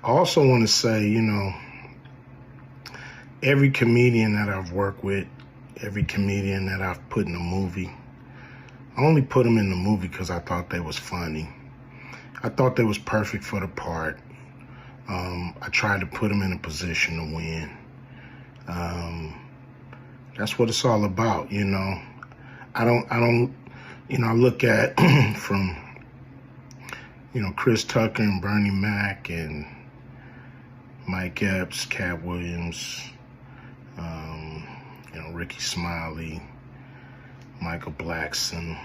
I also want to say, every comedian that I've worked with, every comedian that I've put in a movie, I only put them in the movie because I thought they was funny. I thought they was perfect for the part. I tried to put them in a position to win. That's what it's all about, I look at from, Chris Tucker and Bernie Mac and Mike Epps, Katt Williams, Ricky Smiley, Michael Blackson,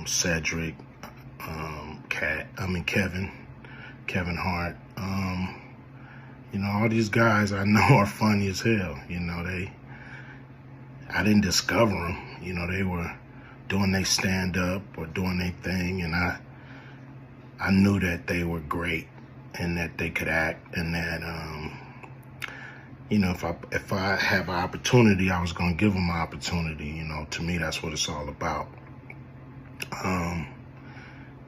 Cedric, Kevin Hart. All these guys I know are funny as hell. I didn't discover them. They were doing their stand-up or doing their thing, and I knew that they were great and that they could act, and that if I have an opportunity, I was going to give them an opportunity. To me, that's what it's all about.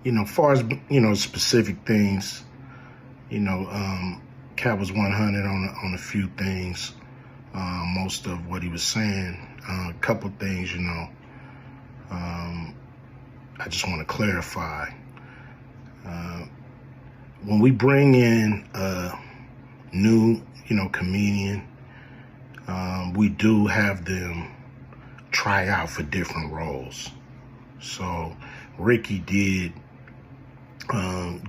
As far as specific things, Katt was 100 on a few things. Most of what he was saying, a couple things, I just want to clarify. When we bring in a new, comedian, we do have them try out for different roles. So Ricky did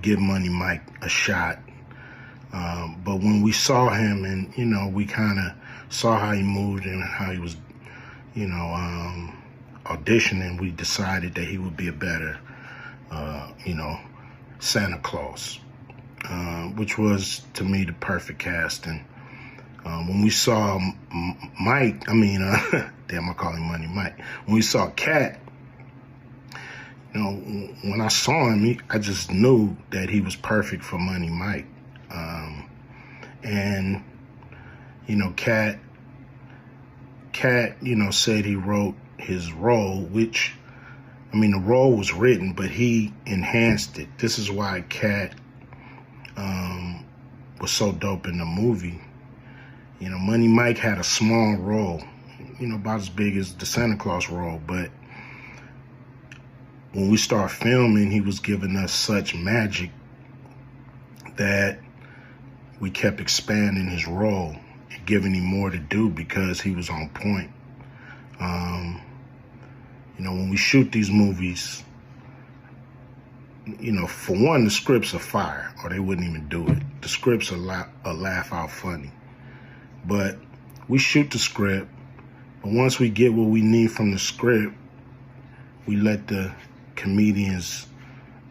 give Money Mike a shot. But when we saw him and, we kind of saw how he moved and how he was, auditioning, we decided that he would be a better, Santa Claus, which was, to me, the perfect casting. When we saw Mike, damn, I call him Money Mike. When we saw Katt, when I saw him, I just knew that he was perfect for Money Mike. And, Katt, said he wrote his role, which, the role was written, but he enhanced it. This is why Katt was so dope in the movie. Money Mike had a small role, about as big as the Santa Claus role, but when we start filming, he was giving us such magic that we kept expanding his role and giving him more to do because he was on point. When we shoot these movies, for one, the scripts are fire, or they wouldn't even do it. The scripts are laugh out funny. But we shoot the script, but once we get what we need from the script, we let the comedians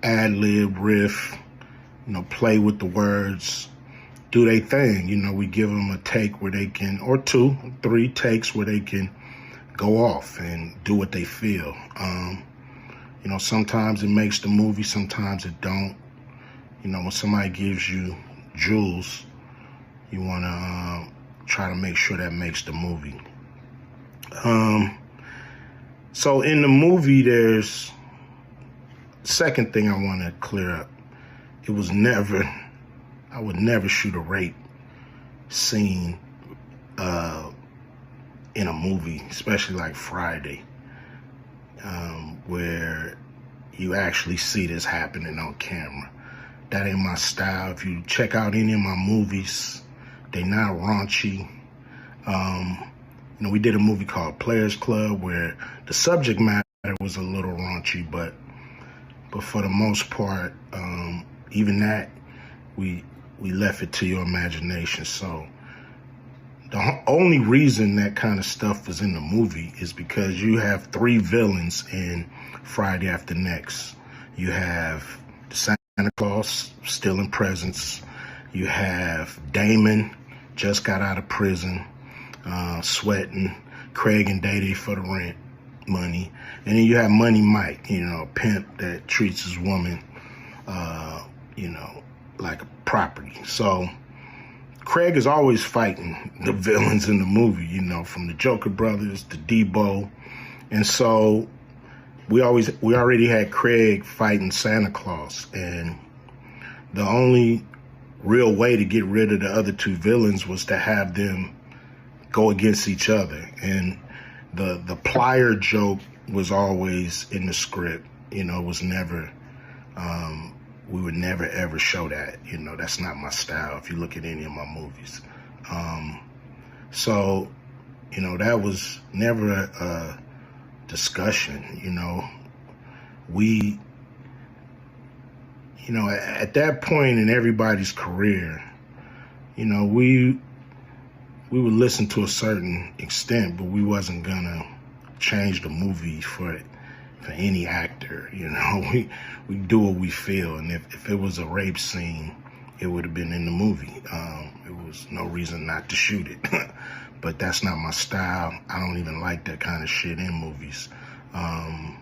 ad-lib, riff, play with the words, do their thing. We give them a take where they can, or 2, 3 takes where they can go off and do what they feel. Sometimes it makes the movie, sometimes it don't. When somebody gives you jewels, you want to try to make sure that makes the movie. So in the movie, there's second thing I want to clear up. I would never shoot a rape scene in a movie, especially like Friday, where you actually see this happening on camera. That ain't my style. If you check out any of my movies, they not raunchy. We did a movie called Players Club where the subject matter was a little raunchy, but for the most part, even that, we left it to your imagination. So the only reason that kind of stuff was in the movie is because you have 3 villains in Friday After Next. You have the Santa Claus stealing presents. You have Damon, just got out of prison, sweating Craig and Day for the rent money. And then you have Money Mike, a pimp that treats his woman, like a property. So Craig is always fighting the villains in the movie, from the Joker brothers to Debo. And so we already had Craig fighting Santa Claus. And, the only real way to get rid of the other two villains was to have them go against each other. And the plier joke was always in the script. You know, it was never, we would never ever show that. You know, that's not my style if you look at any of my movies. So, you know, that was never a discussion. You know, you know, at that point in everybody's career, you know, we would listen to a certain extent, but we wasn't gonna change the movie for any actor. You know, we do what we feel, and if it was a rape scene, it would have been in the movie. There was no reason not to shoot it. But that's not my style. I don't even like that kind of shit in movies, on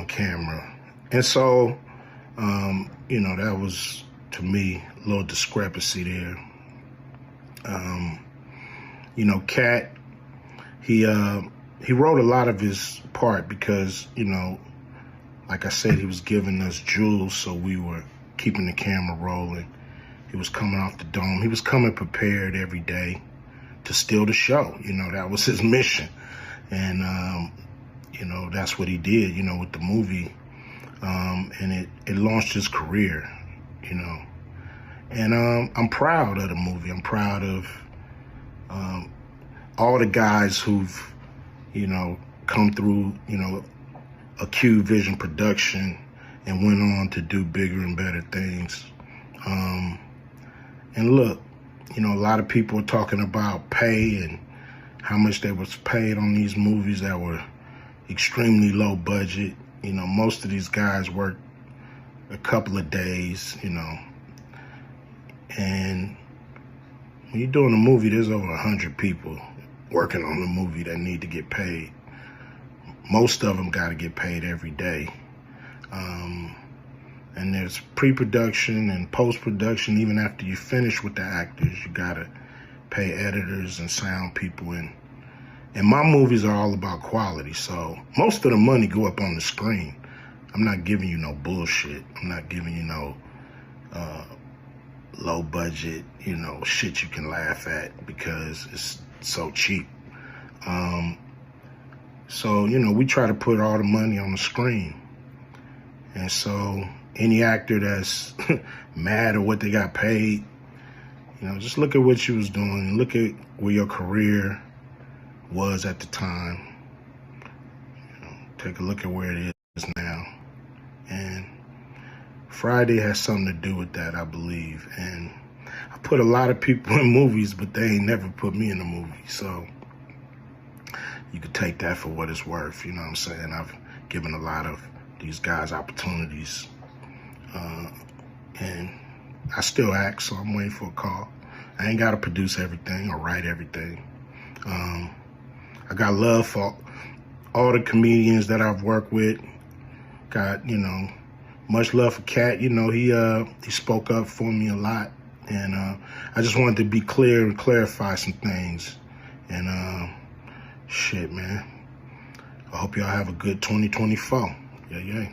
camera. And so, you know, that was, to me, a little discrepancy there. You know, Katt, he wrote a lot of his part because, you know, like I said, he was giving us jewels, so we were keeping the camera rolling. He was coming off the dome. He was coming prepared every day to steal the show. You know, that was his mission. And, you know, that's what he did, you know, with the movie. And it launched his career, you know. And I'm proud of the movie. I'm proud of all the guys who've, you know, come through, you know, a Q Vision production and went on to do bigger and better things. And look, you know, a lot of people are talking about pay and how much they was paid on these movies that were extremely low budget. You know, most of these guys work a couple of days, you know. And when you're doing a movie, there's over 100 people working on the movie that need to get paid. Most of them got to get paid every day. And there's pre-production and post-production. Even after you finish with the actors, you got to pay editors and sound people. And my movies are all about quality, so most of the money go up on the screen. I'm not giving you no bullshit. I'm not giving you no low budget, you know, shit you can laugh at because it's so cheap. So, you know, we try to put all the money on the screen. And so any actor that's mad at what they got paid, you know, just look at what you was doing. Look at where your career was at the time. You know, take a look at where it is now. And Friday has something to do with that, I believe. And I put a lot of people in movies, but they ain't never put me in a movie. So you could take that for what it's worth. You know what I'm saying? I've given a lot of these guys opportunities. And I still act, so I'm waiting for a call. I ain't got to produce everything or write everything. I got love for all the comedians that I've worked with. Got, you know, much love for Katt. You know, he spoke up for me a lot. And I just wanted to be clear and clarify some things. And shit, man. I hope y'all have a good 2024. Yeah, yeah.